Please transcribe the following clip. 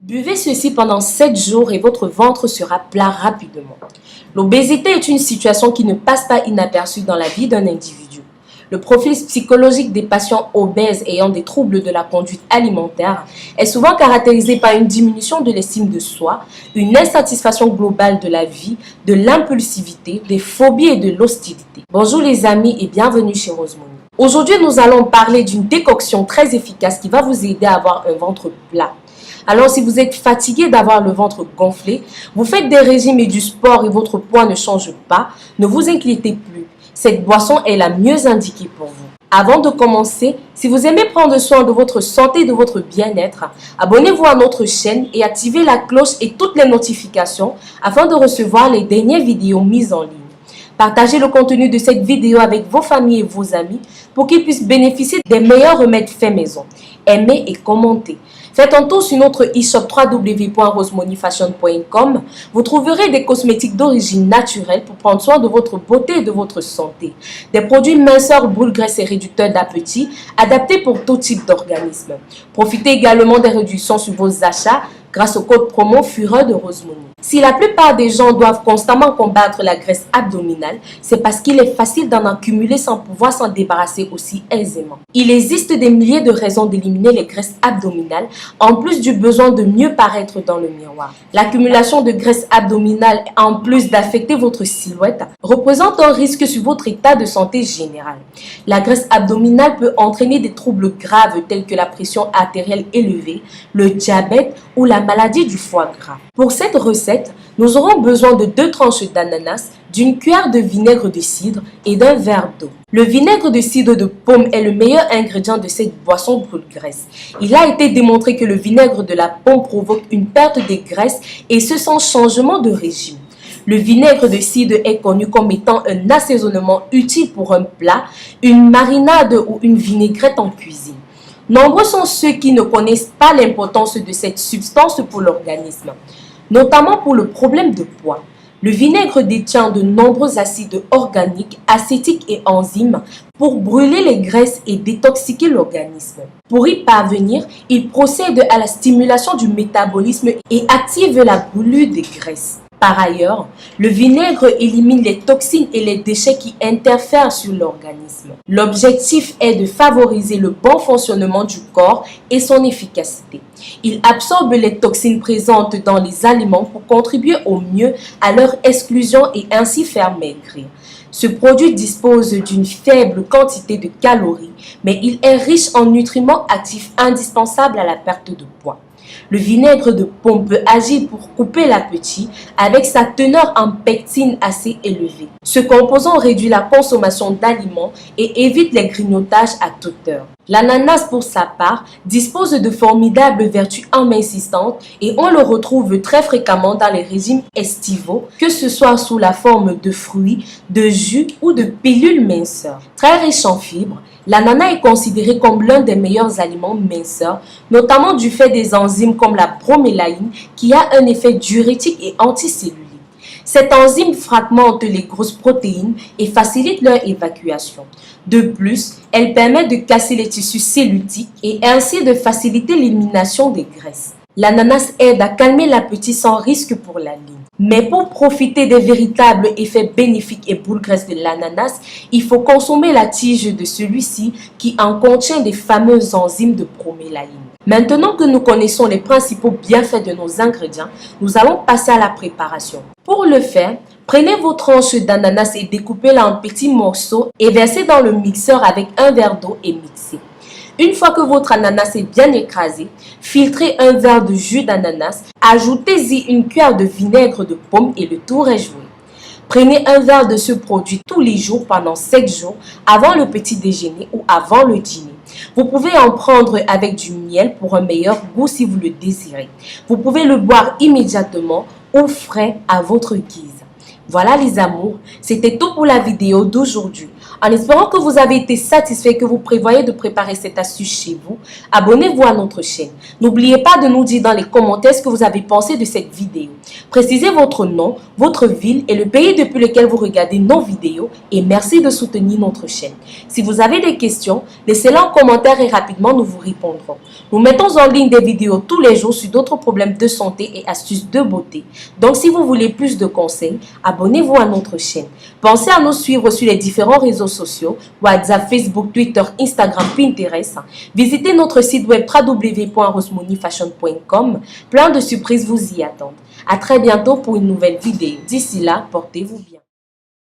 Buvez ceci pendant 7 jours et votre ventre sera plat rapidement. L'obésité est une situation qui ne passe pas inaperçue dans la vie d'un individu. Le profil psychologique des patients obèses ayant des troubles de la conduite alimentaire est souvent caractérisé par une diminution de l'estime de soi, une insatisfaction globale de la vie, de l'impulsivité, des phobies et de l'hostilité. Bonjour les amis et bienvenue chez Rosemony. Aujourd'hui, nous allons parler d'une décoction très efficace qui va vous aider à avoir un ventre plat. Alors, si vous êtes fatigué d'avoir le ventre gonflé, vous faites des régimes et du sport et votre poids ne change pas, ne vous inquiétez plus. Cette boisson est la mieux indiquée pour vous. Avant de commencer, si vous aimez prendre soin de votre santé et de votre bien-être, abonnez-vous à notre chaîne et activez la cloche et toutes les notifications afin de recevoir les dernières vidéos mises en ligne. Partagez le contenu de cette vidéo avec vos familles et vos amis pour qu'ils puissent bénéficier des meilleurs remèdes faits maison. Aimez et commentez. Faites un tour sur notre e-shop www.rosemonyfashion.com. Vous trouverez des cosmétiques d'origine naturelle pour prendre soin de votre beauté et de votre santé. Des produits minceurs, boules, graisses et réducteurs d'appétit adaptés pour tout type d'organisme. Profitez également des réductions sur vos achats grâce au code promo Fureur de Rosemony. Si la plupart des gens doivent constamment combattre la graisse abdominale, c'est parce qu'il est facile d'en accumuler sans pouvoir s'en débarrasser aussi aisément. Il existe des milliers de raisons d'éliminer les graisses abdominales, en plus du besoin de mieux paraître dans le miroir. L'accumulation de graisse abdominale, en plus d'affecter votre silhouette, représente un risque sur votre état de santé général. La graisse abdominale peut entraîner des troubles graves tels que la pression artérielle élevée, le diabète ou la maladie du foie gras. Pour cette recette, nous aurons besoin de 2 tranches d'ananas, d'une cuillère de vinaigre de cidre et d'un verre d'eau. Le vinaigre de cidre de pomme est le meilleur ingrédient de cette boisson brûle-graisse. Il a été démontré que le vinaigre de la pomme provoque une perte de graisse et ce sans changement de régime. Le vinaigre de cidre est connu comme étant un assaisonnement utile pour un plat, une marinade ou une vinaigrette en cuisine. Nombreux sont ceux qui ne connaissent pas l'importance de cette substance pour l'organisme, notamment pour le problème de poids. Le vinaigre détient de nombreux acides organiques, acétiques et enzymes pour brûler les graisses et détoxiquer l'organisme. Pour y parvenir, il procède à la stimulation du métabolisme et active la brûlure des graisses. Par ailleurs, le vinaigre élimine les toxines et les déchets qui interfèrent sur l'organisme. L'objectif est de favoriser le bon fonctionnement du corps et son efficacité. Il absorbe les toxines présentes dans les aliments pour contribuer au mieux à leur exclusion et ainsi faire maigrir. Ce produit dispose d'une faible quantité de calories, mais il est riche en nutriments actifs indispensables à la perte de poids. Le vinaigre de pomme peut agir pour couper l'appétit avec sa teneur en pectine assez élevée. Ce composant réduit la consommation d'aliments et évite les grignotages à toute heure. L'ananas, pour sa part, dispose de formidables vertus amincissantes et on le retrouve très fréquemment dans les régimes estivaux, que ce soit sous la forme de fruits, de jus ou de pilules minceurs. Très riche en fibres, l'ananas est considéré comme l'un des meilleurs aliments minceurs, notamment du fait des enzymes comme la bromélaïne qui a un effet diurétique et anticellulaire. Cette enzyme fragmente les grosses protéines et facilite leur évacuation. De plus, elle permet de casser les tissus cellulitiques et ainsi de faciliter l'élimination des graisses. L'ananas aide à calmer l'appétit sans risque pour la ligne. Mais pour profiter des véritables effets bénéfiques et boules-graisses de l'ananas, il faut consommer la tige de celui-ci qui en contient des fameuses enzymes de bromélaïne. Maintenant que nous connaissons les principaux bienfaits de nos ingrédients, nous allons passer à la préparation. Pour le faire, prenez vos tranches d'ananas et découpez-les en petits morceaux et versez dans le mixeur avec un verre d'eau et mixez. Une fois que votre ananas est bien écrasé, filtrez un verre de jus d'ananas, ajoutez-y une cuillère de vinaigre de pomme et le tour est joué. Prenez un verre de ce produit tous les jours pendant 7 jours avant le petit déjeuner ou avant le dîner. Vous pouvez en prendre avec du miel pour un meilleur goût si vous le désirez. Vous pouvez le boire immédiatement ou frais à votre guise. Voilà les amours, c'était tout pour la vidéo d'aujourd'hui. En espérant que vous avez été satisfait et que vous prévoyez de préparer cette astuce chez vous, abonnez-vous à notre chaîne. N'oubliez pas de nous dire dans les commentaires ce que vous avez pensé de cette vidéo. Précisez votre nom, votre ville et le pays depuis lequel vous regardez nos vidéos et merci de soutenir notre chaîne. Si vous avez des questions, laissez-les en commentaire et rapidement nous vous répondrons. Nous mettons en ligne des vidéos tous les jours sur d'autres problèmes de santé et astuces de beauté. Donc si vous voulez plus de conseils, abonnez-vous à notre chaîne. Pensez à nous suivre sur les différents réseaux sociaux, WhatsApp, Facebook, Twitter, Instagram, Pinterest. Visitez notre site web www.rosmonifashion.com. Plein de surprises vous y attendent. À très bientôt pour une nouvelle vidéo. D'ici là, portez-vous bien.